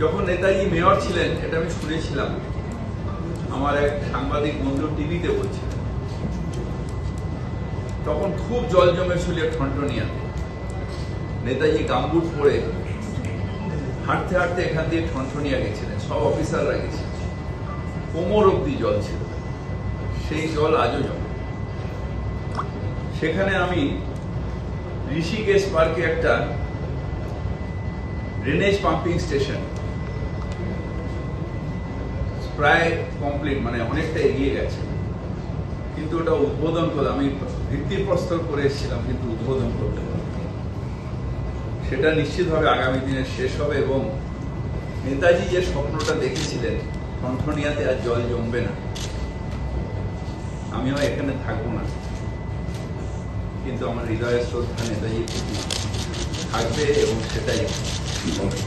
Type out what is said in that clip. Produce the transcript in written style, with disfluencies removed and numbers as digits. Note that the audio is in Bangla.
যখন নেতাজি মেয়র ছিলেন, এটা আমি শুনেছিলাম, আমার এক সাংবাদিক বন্ধু টিভিতে বলছিলেন, তখন খুব জল জমেছিল ঠনঠনিয়াতে। নেতাজি গামবুট পরে হাঁটতে হাঁটতে এখান দিয়ে ঠনঠনিয়া গেছিলেন, সব অফিসাররা গেছিলেন, কোমর অব্দি জল ছিল, সেই জল আজও জমে। সেখানে আমি ঋষিকেশ পার্কে একটা ড্রেনেজ পাম্পিং স্টেশন প্রায় কমপ্লিট, মানে অনেকটা এগিয়ে গেছে, কিন্তু ওটা উদ্বোধন করে আমি ভিত্তিপ্রস্তর করে এসেছিলাম, কিন্তু উদ্বোধন করতে পারলাম। সেটা নিশ্চিতভাবে আগামী দিনে শেষ হবে এবং নেতাজি যে স্বপ্নটা দেখেছিলেন ঠনঠনিয়াতে আর জল জমবে না, আমিও এখানে থাকবো না, কিন্তু আমার হৃদয়ের শ্রদ্ধা নেতাজির প্রতি থাকবে এবং সেটাই হবে।